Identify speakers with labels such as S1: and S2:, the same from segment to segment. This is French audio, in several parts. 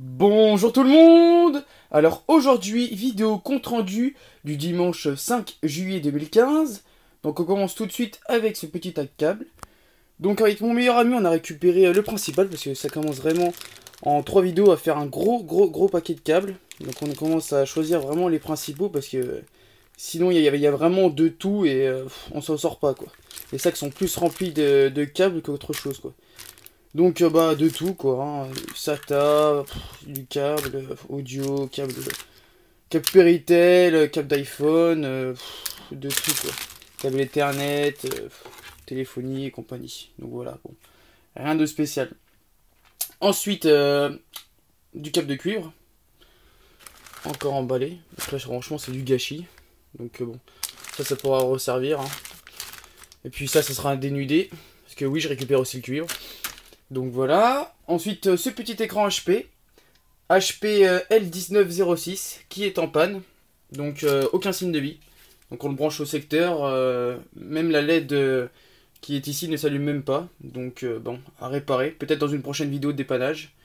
S1: Bonjour tout le monde. Alors aujourd'hui, vidéo compte rendu du dimanche 5 juillet 2015. Donc on commence tout de suite avec ce petit tas de câbles. Donc avec mon meilleur ami, on a récupéré le principal parce que ça commence vraiment en 3 vidéos à faire un gros paquet de câbles. Donc on commence à choisir vraiment les principaux parce que sinon il y a vraiment de tout et on s'en sort pas quoi. Les sacs sont plus remplis de câbles qu'autre chose quoi. Donc bah de tout quoi, hein. SATA, du câble, audio, câble Péritel, câble d'iPhone, de tout quoi. Câble Ethernet, téléphonie et compagnie. Donc voilà, bon. Rien de spécial. Ensuite, du câble de cuivre. Encore emballé. Donc là franchement c'est du gâchis. Donc bon, ça pourra resservir. Hein. Et puis ça sera dénudé. Parce que oui je récupère aussi le cuivre. Donc voilà. Ensuite, ce petit écran HP L1906 qui est en panne. Donc aucun signe de vie. Donc on le branche au secteur. Même la LED qui est ici ne s'allume même pas. Donc bon, à réparer. Peut-être dans une prochaine vidéo de dépannage.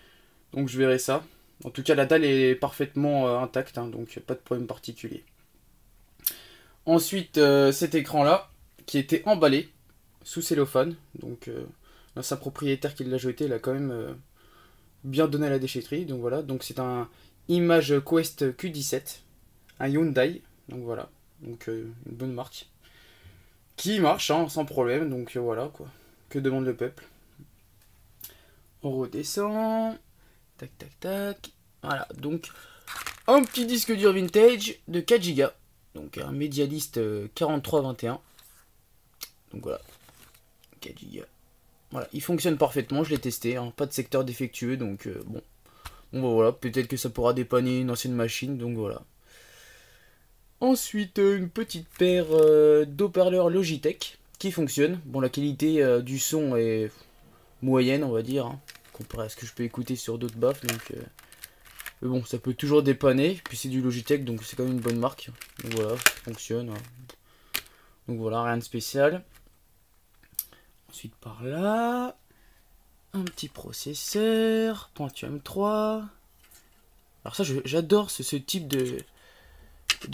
S1: Donc je verrai ça. En tout cas, la dalle est parfaitement intacte. Hein, donc pas de problème particulier. Ensuite, cet écran-là qui était emballé sous cellophane. Donc sa propriétaire qui l'a jeté, elle a quand même bien donné à la déchetterie. Donc voilà, donc c'est un Image Quest Q17, un Hyundai. Donc voilà, donc une bonne marque qui marche hein, sans problème. Donc voilà quoi, que demande le peuple. On redescend, tac. Voilà, donc un petit disque dur vintage de 4 Go, donc un Medialist 4321. Donc voilà, 4 Go. Voilà, il fonctionne parfaitement, je l'ai testé, hein, pas de secteur défectueux, donc bon. Bon bah voilà, peut-être que ça pourra dépanner une ancienne machine, donc voilà. Ensuite, une petite paire d'haut-parleurs Logitech qui fonctionne. Bon, la qualité du son est moyenne, on va dire, hein, comparé à ce que je peux écouter sur d'autres baffes, donc... mais bon, ça peut toujours dépanner, puis c'est du Logitech, donc c'est quand même une bonne marque. Donc voilà, ça fonctionne. Hein. Donc voilà, rien de spécial. Ensuite par là, un petit processeur, Pentium 3. Alors ça j'adore ce type de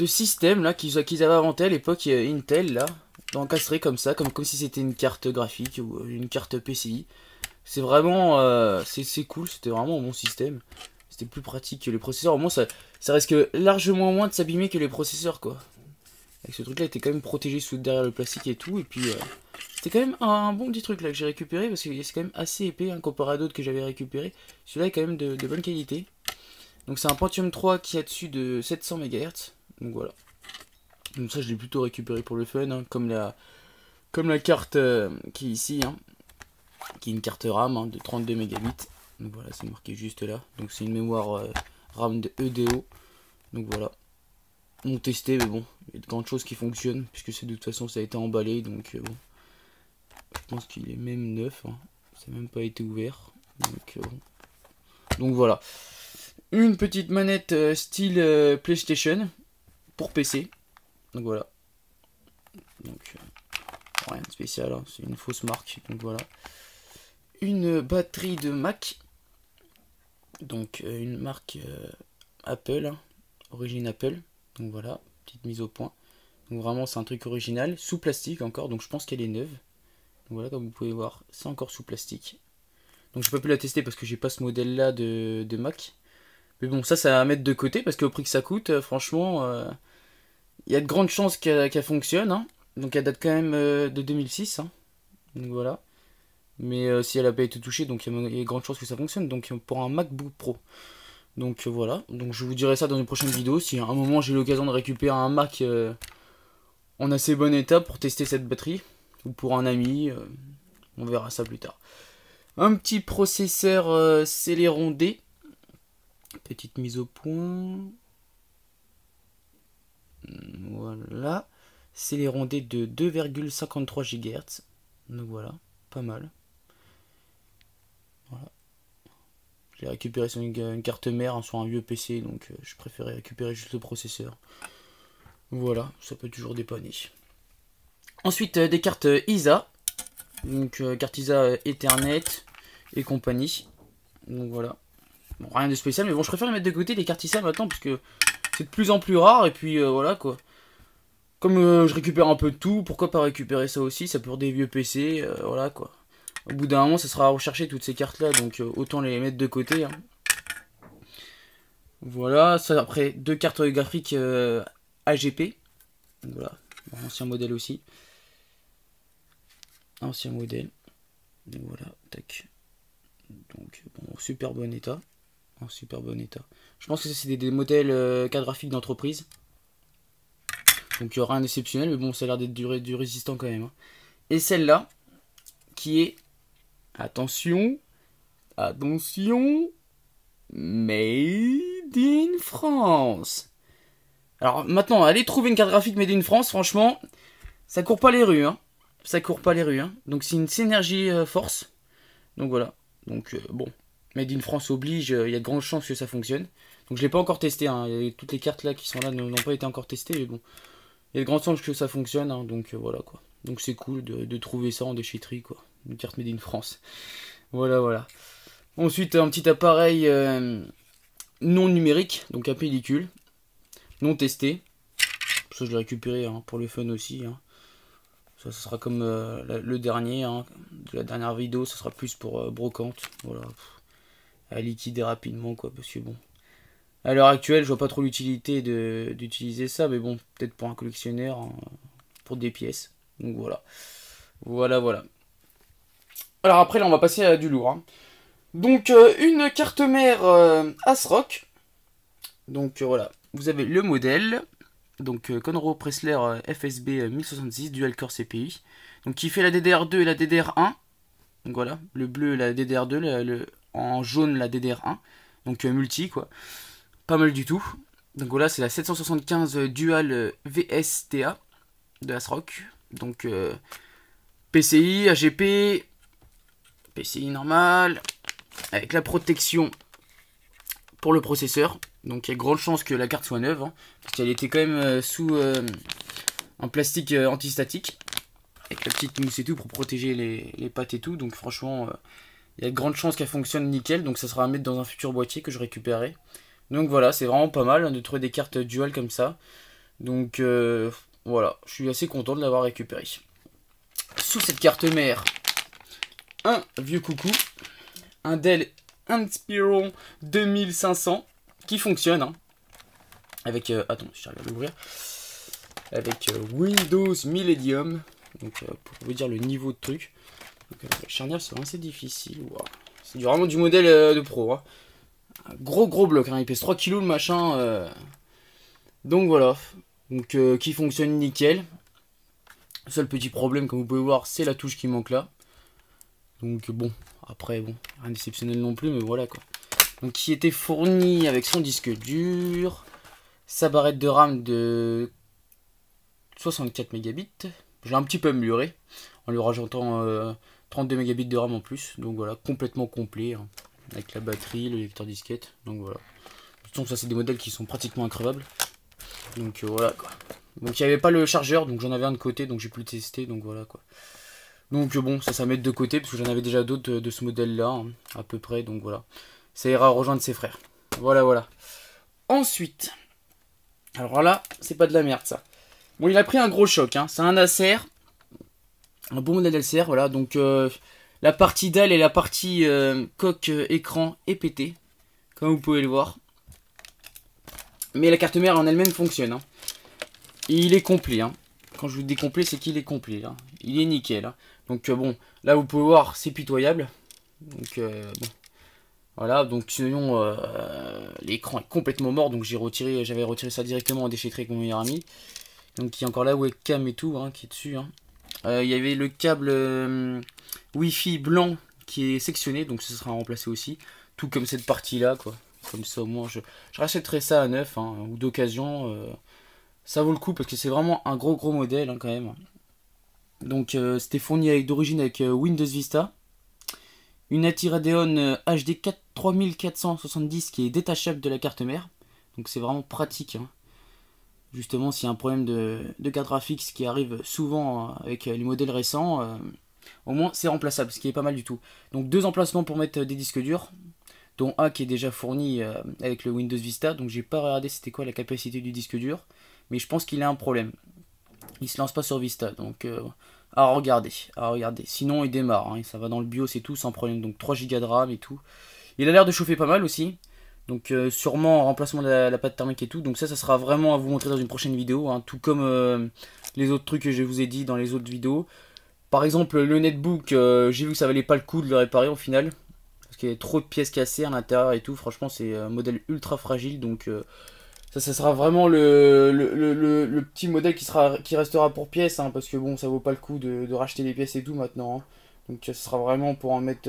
S1: système là qu'ils avaient inventé à l'époque Intel là, encastré comme ça, comme si c'était une carte graphique ou une carte PCI. C'est vraiment, c'est cool, c'était vraiment un bon système. C'était plus pratique que les processeurs, au moins ça risque largement moins de s'abîmer que les processeurs quoi. Avec ce truc là, il était quand même protégé derrière le plastique et tout, et puis... c'était quand même un bon petit truc là que j'ai récupéré parce que c'est quand même assez épais hein, comparé à d'autres que j'avais récupéré. Celui-là est quand même de bonne qualité. Donc c'est un Pentium 3 qui est dessus de 700 MHz. Donc voilà. Donc ça je l'ai plutôt récupéré pour le fun, hein, comme la carte qui est ici, hein, qui est une carte RAM hein, de 32 mégabits. Donc voilà, c'est marqué juste là. Donc c'est une mémoire RAM de EDO. Donc voilà. On testé, mais bon, il y a de grandes choses qui fonctionnent puisque c'est de toute façon ça a été emballé, donc bon. Je pense qu'il est même neuf, hein. Ça n'a même pas été ouvert. Donc, bon. Donc voilà. Une petite manette style PlayStation pour PC. Donc voilà. Donc rien de spécial, hein. C'est une fausse marque. Donc voilà. Une batterie de Mac. Donc une marque Apple, hein. Origine Apple. Donc voilà, petite mise au point. Donc vraiment c'est un truc original, sous plastique encore, donc je pense qu'elle est neuve. Donc voilà, comme vous pouvez voir, c'est encore sous plastique. Donc j'ai pas pu la tester parce que j'ai pas ce modèle là de Mac. Mais bon, ça à mettre de côté parce qu'au prix que ça coûte, franchement, il y a de grandes chances qu'elle fonctionne. Hein. Donc elle date quand même de 2006. Hein. Donc voilà. Mais si elle a pas été touchée, donc il y a de grandes chances que ça fonctionne. Donc pour un MacBook Pro. Donc voilà, donc je vous dirai ça dans une prochaine vidéo. Si à un moment j'ai l'occasion de récupérer un Mac en assez bon état pour tester cette batterie, ou pour un ami, on verra ça plus tard. Un petit processeur Celeron D, petite mise au point. Voilà, Celeron D de 2,53 GHz. Donc voilà, pas mal. Voilà. Je l'ai récupéré sur une carte mère, hein, sur un vieux PC, donc je préférais récupérer juste le processeur. Voilà, ça peut toujours dépanner. Ensuite, des cartes ISA. Donc, carte ISA Ethernet et compagnie. Donc voilà. Bon, rien de spécial, mais bon, je préfère les mettre de côté, les cartes ISA maintenant, parce que c'est de plus en plus rare, et puis voilà quoi. Comme je récupère un peu de tout, pourquoi pas récupérer ça aussi, ça pour des vieux PC, voilà quoi. Au bout d'un moment, ça sera à rechercher toutes ces cartes là, donc autant les mettre de côté. Hein. Voilà, ça après, 2 cartes graphiques AGP. Voilà, ancien modèle aussi. Ancien modèle. Donc voilà, tac. Donc bon, super bon état. En super bon état. Je pense que ça c'est des modèles cartes graphiques d'entreprise. Donc il y aura un exceptionnel, mais bon, ça a l'air d'être du résistant quand même. Hein. Et celle-là, qui est, attention, attention, Made in France. Alors maintenant, aller trouver une carte graphique Made in France, franchement, ça court pas les rues. Hein. Ça court pas les rues. Hein. Donc c'est une Synergy Force. Donc voilà. Donc bon, Made in France oblige, il y a de grandes chances que ça fonctionne. Donc je l'ai pas encore testé. Hein. Toutes les cartes là qui sont là n'ont pas été encore testées, mais bon. Il y a de grandes chances que ça fonctionne, hein, donc voilà quoi. Donc c'est cool de trouver ça en déchetterie quoi. Une carte Made in France. Voilà, voilà. Ensuite, un petit appareil non numérique, donc à pellicule, non testé. Ça je l'ai récupéré hein, pour le fun aussi. Hein. Ça sera comme le dernier, hein, de la dernière vidéo, ça sera plus pour brocante. Voilà. À liquider rapidement quoi, parce que bon. À l'heure actuelle, je vois pas trop l'utilité d'utiliser ça, mais bon, peut-être pour un collectionneur, hein, pour des pièces. Donc voilà. Voilà, voilà. Alors après, là, on va passer à du lourd. Hein. Donc, une carte mère ASRock. Donc voilà, vous avez le modèle. Donc Conroe Pressler FSB 1066 Dual Core CPI. Donc qui fait la DDR2 et la DDR1. Donc voilà, le bleu la DDR2, en jaune la DDR1. Donc multi quoi. Pas mal du tout. Donc voilà, c'est la 775 Dual VSTA de ASRock. Donc PCI, AGP, PCI normal, avec la protection pour le processeur. Donc il y a grande chance que la carte soit neuve, hein, parce qu'elle était quand même sous un plastique antistatique, avec la petite mousse et tout pour protéger les pattes et tout. Donc franchement, il y a de grandes chances qu'elle fonctionne nickel. Donc ça sera à mettre dans un futur boîtier que je récupérerai. Donc voilà, c'est vraiment pas mal hein, de trouver des cartes dual comme ça. Donc voilà, je suis assez content de l'avoir récupéré. Sous cette carte mère, un vieux coucou, un Dell Inspiron 2500 qui fonctionne. Hein, avec, attends, si j'arrive à l'ouvrir. Avec Windows Millennium. Donc pour vous dire le niveau de truc. Donc, le charnière c'est assez difficile. Wow. C'est vraiment du modèle de pro. Hein. Un gros bloc, hein, il pèse 3 kg le machin. Donc voilà. Donc qui fonctionne nickel. Le seul petit problème, comme vous pouvez voir, c'est la touche qui manque là. Donc bon, après bon, rien d'exceptionnel non plus, mais voilà quoi. Donc qui était fourni avec son disque dur, sa barrette de RAM de 64 mégabits. J'ai un petit peu amélioré en lui rajoutant 32 mégabits de RAM en plus. Donc voilà, complètement complet. Hein. Avec la batterie, le lecteur disquette, donc voilà. De toute façon, ça c'est des modèles qui sont pratiquement increvables. Donc voilà quoi. Donc il n'y avait pas le chargeur, donc j'en avais un de côté, donc j'ai pu le tester, donc voilà quoi. Donc bon, ça met de côté, parce que j'en avais déjà d'autres de ce modèle-là, hein, à peu près, donc voilà. Ça ira rejoindre ses frères. Voilà, voilà. Ensuite, alors là, c'est pas de la merde ça. Bon, il a pris un gros choc, hein. C'est un Acer, un bon modèle Acer, voilà, donc... la partie dalle et la partie coque écran est pétée, comme vous pouvez le voir. Mais la carte mère en elle-même fonctionne. Hein. Et il est complet. Hein. Quand je vous dis complet, c'est qu'il est complet. Là. Il est nickel. Hein. Donc bon, là vous pouvez voir, c'est pitoyable. Donc bon, voilà. Donc sinon, l'écran est complètement mort. Donc j'avais retiré ça directement en déchetterie avec mon meilleur ami. Donc il y a encore la webcam et tout hein, qui est dessus. Hein. Il y avait le câble Wi-Fi blanc qui est sectionné, donc ce sera remplacé aussi, tout comme cette partie là quoi. Comme ça au moins je rachèterai ça à neuf hein, ou d'occasion, ça vaut le coup parce que c'est vraiment un gros modèle hein, quand même. Donc c'était fourni d'origine avec Windows Vista, une ATI Radeon HD 3470 qui est détachable de la carte mère, donc c'est vraiment pratique. Hein. Justement s'il y a un problème de carte graphique, ce qui arrive souvent avec les modèles récents. Au moins c'est remplaçable, ce qui est pas mal du tout. Donc 2 emplacements pour mettre des disques durs. dont un qui est déjà fourni avec le Windows Vista. Donc j'ai pas regardé c'était quoi la capacité du disque dur, mais je pense qu'il a un problème. Il se lance pas sur Vista, donc à regarder, à regarder. Sinon il démarre, hein, ça va dans le BIOS et tout sans problème. Donc 3 Go de RAM et tout. Il a l'air de chauffer pas mal aussi. Donc sûrement en remplacement de la pâte thermique et tout. Donc ça sera vraiment à vous montrer dans une prochaine vidéo, hein, tout comme les autres trucs que je vous ai dit dans les autres vidéos. Par exemple le netbook, j'ai vu que ça valait pas le coup de le réparer au final. Parce qu'il y a trop de pièces cassées à l'intérieur et tout. Franchement c'est un modèle ultra fragile. Donc ça sera vraiment le petit modèle qui restera pour pièces. Hein, parce que bon ça vaut pas le coup de racheter les pièces et tout maintenant. Hein. Donc ça sera vraiment pour en mettre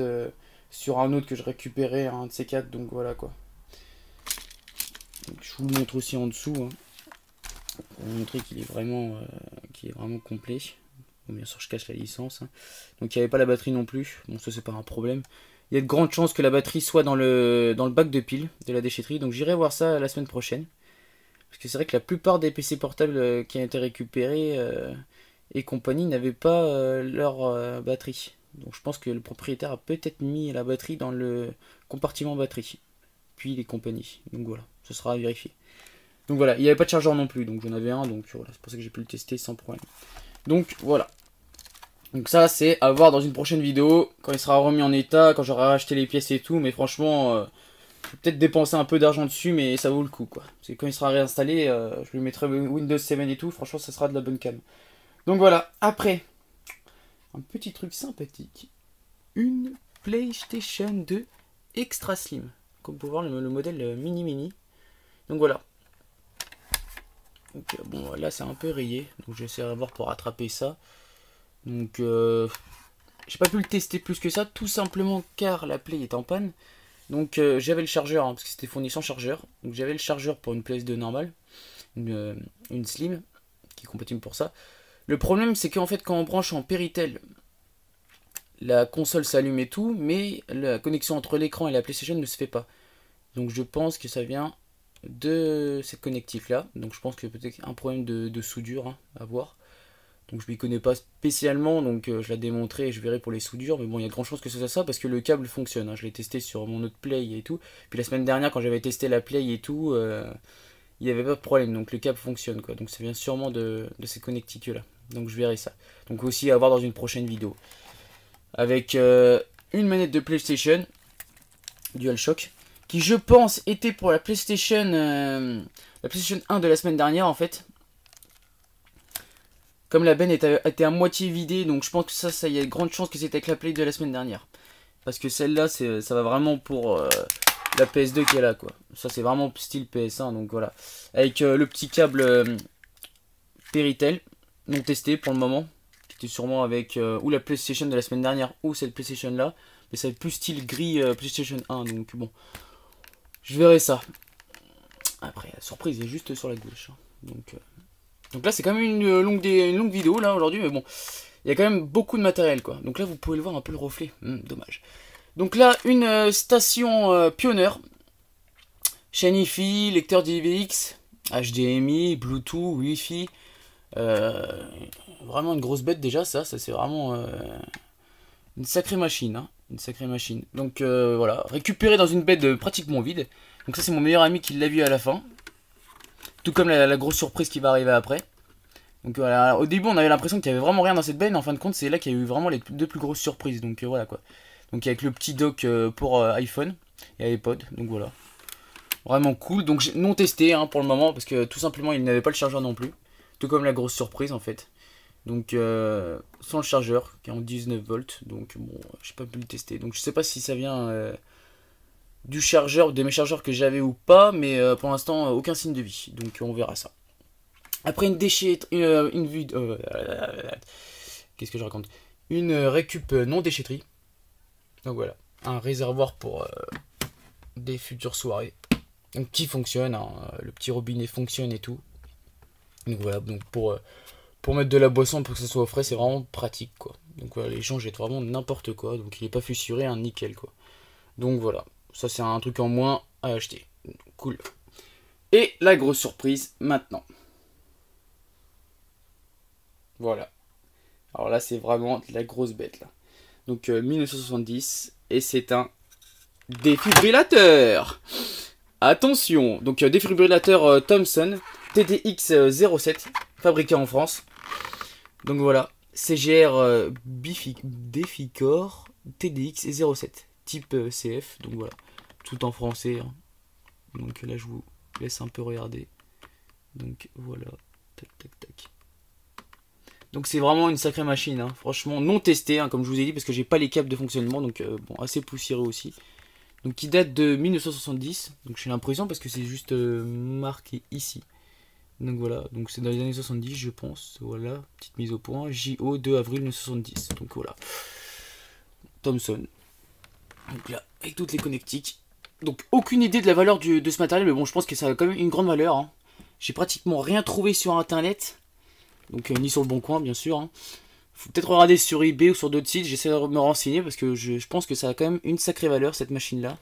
S1: sur un autre que je récupérais, un de ces quatre. Donc voilà quoi. Donc, je vous le montre aussi en dessous. Hein, pour vous montrer qu'il est vraiment complet. Bon, bien sûr je cache la licence. Hein. Donc il n'y avait pas la batterie non plus. Bon ça c'est pas un problème. Il y a de grandes chances que la batterie soit dans le bac de pile de la déchetterie. Donc j'irai voir ça la semaine prochaine. Parce que c'est vrai que la plupart des PC portables qui ont été récupérés et compagnie n'avaient pas leur batterie. Donc je pense que le propriétaire a peut-être mis la batterie dans le compartiment batterie. Puis les compagnies. Donc voilà, ce sera à vérifier. Donc voilà, il n'y avait pas de chargeur non plus. Donc j'en avais un. Donc voilà, c'est pour ça que j'ai pu le tester sans problème. Donc voilà. Donc ça c'est à voir dans une prochaine vidéo. Quand il sera remis en état, quand j'aurai racheté les pièces et tout. Mais franchement... je vais peut-être dépenser un peu d'argent dessus, mais ça vaut le coup, quoi. Parce que quand il sera réinstallé, je lui mettrai Windows 7 et tout, franchement, ça sera de la bonne cam. Donc voilà, après, un petit truc sympathique. Une PlayStation 2 Extra Slim. Comme vous pouvez voir, le modèle mini-mini. Donc voilà. Donc bon, là, c'est un peu rayé. Donc j'essaierai de voir pour rattraper ça. Donc, j'ai pas pu le tester plus que ça, tout simplement car la Play est en panne. Donc j'avais le chargeur, hein, parce que c'était fourni sans chargeur. Donc j'avais le chargeur pour une PS2 normale, une Slim, qui est compatible pour ça. Le problème c'est qu'en fait quand on branche en Péritel, la console s'allume et tout, mais la connexion entre l'écran et la PlayStation ne se fait pas. Donc je pense que ça vient de cette connectif là. Donc je pense que peut-être un problème de soudure hein, à voir. Donc je m'y connais pas spécialement, donc je la démontrerai et je verrai pour les soudures. Mais bon, il y a de grandes chances que ce soit ça parce que le câble fonctionne. Hein. Je l'ai testé sur mon autre Play et tout. Puis la semaine dernière, quand j'avais testé la Play et tout, il n'y avait pas de problème. Donc le câble fonctionne quoi. Donc ça vient sûrement de ces connectiques là. Donc je verrai ça. Donc aussi à voir dans une prochaine vidéo. Avec une manette de PlayStation DualShock qui je pense était pour la PlayStation 1 de la semaine dernière en fait. Comme la benne était à moitié vidée, donc je pense que ça, il y a de grandes chances que c'était avec la Play de la semaine dernière. Parce que celle-là, ça va vraiment pour la PS2 qui est là, quoi. Ça, c'est vraiment style PS1, donc voilà. Avec le petit câble Péritel, non testé pour le moment. Qui était sûrement avec ou la PlayStation de la semaine dernière, ou cette PlayStation-là. Mais c'est plus style gris PlayStation 1, donc bon. Je verrai ça. Après, la surprise est juste sur la gauche. Hein. Donc là c'est quand même une longue vidéo là aujourd'hui, mais bon, il y a quand même beaucoup de matériel quoi. Donc là vous pouvez le voir un peu le reflet, dommage. Donc là une station Pioneer, chaîne Hi-Fi, lecteur DVX, HDMI, Bluetooth, Wi-Fi, vraiment une grosse bête déjà ça c'est vraiment une sacrée machine, hein, une sacrée machine. Donc voilà, récupéré dans une bête pratiquement vide. Donc ça c'est mon meilleur ami qui l'a vu à la fin. Tout comme la grosse surprise qui va arriver après. Donc voilà, au début on avait l'impression qu'il n'y avait vraiment rien dans cette benne. En fin de compte c'est là qu'il y a eu vraiment les deux plus grosses surprises. Donc voilà quoi. Donc avec le petit dock pour iPhone et iPod. Donc voilà. Vraiment cool. Donc j'ai non testé hein, pour le moment. Parce que tout simplement il n'avait pas le chargeur non plus. Tout comme la grosse surprise en fait. Donc sans le chargeur qui est en 19 volts. Donc bon j'ai pas pu le tester. Donc je sais pas si ça vient... du chargeur, de mes chargeurs que j'avais ou pas, mais pour l'instant aucun signe de vie, donc on verra ça. Après une déchetterie, qu'est-ce que je raconte? Une récup non déchetterie. Donc voilà, un réservoir pour des futures soirées. Donc qui fonctionne, hein, le petit robinet fonctionne et tout. Donc voilà, donc pour mettre de la boisson pour que ça soit au frais, c'est vraiment pratique quoi. Donc voilà, les gens jettent vraiment n'importe quoi, donc il n'est pas fissuré, un nickel quoi. Donc voilà. Ça c'est un truc en moins à acheter. Cool. Et la grosse surprise maintenant. Voilà. Alors là c'est vraiment la grosse bête là. Donc 1970 et c'est un défibrillateur. Attention, donc défibrillateur Thomson TDX07, fabriqué en France. Donc voilà, CGR Deficor TDX07, type CF, donc voilà, tout en français. Hein. Donc là je vous laisse un peu regarder. Donc voilà, tac tac tac. Donc c'est vraiment une sacrée machine, hein. Franchement non testée, hein, comme je vous ai dit, parce que j'ai pas les câbles de fonctionnement, donc bon, assez poussiéreux aussi. Donc qui date de 1970, donc j'ai l'impression parce que c'est juste marqué ici. Donc voilà, donc c'est dans les années 70 je pense, voilà, petite mise au point, JO 2 avril 1970, donc voilà. Thomson, donc là, avec toutes les connectiques. Donc aucune idée de la valeur de ce matériel, mais bon je pense que ça a quand même une grande valeur. Hein. J'ai pratiquement rien trouvé sur internet, donc ni sur le bon coin bien sûr. Hein. Faut peut-être regarder sur eBay ou sur d'autres sites, j'essaie de me renseigner parce que je pense que ça a quand même une sacrée valeur cette machine là.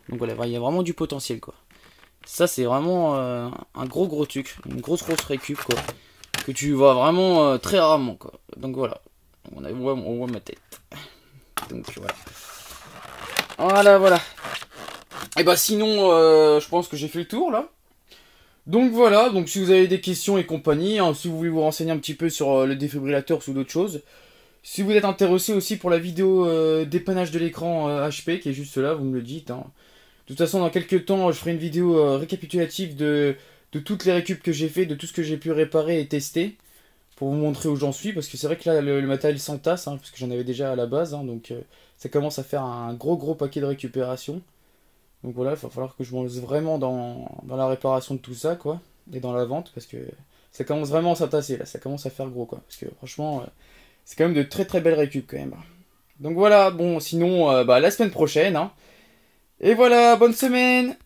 S1: Donc voilà, il y a vraiment du potentiel quoi. Ça c'est vraiment un gros truc, une grosse récup quoi. Que tu vois vraiment très rarement quoi. Donc voilà, on voit ma tête. Donc voilà. Et bah sinon je pense que j'ai fait le tour là. Donc voilà, donc si vous avez des questions et compagnie, hein, si vous voulez vous renseigner un petit peu sur le défibrillateur ou d'autres choses, si vous êtes intéressé aussi pour la vidéo dépannage de l'écran HP qui est juste là, vous me le dites. Hein. De toute façon, dans quelques temps, je ferai une vidéo récapitulative de toutes les récup que j'ai fait, de tout ce que j'ai pu réparer et tester, pour vous montrer où j'en suis, parce que c'est vrai que là, le matériel s'entasse, hein, parce que j'en avais déjà à la base, hein, donc ça commence à faire un gros paquet de récupération. Donc voilà, il va falloir que je me lance vraiment dans la réparation de tout ça, quoi, et dans la vente, parce que ça commence vraiment à s'entasser, là, ça commence à faire gros, quoi, parce que franchement, c'est quand même de très belles récup, quand même. Donc voilà, bon, sinon, la semaine prochaine, hein, et voilà, bonne semaine!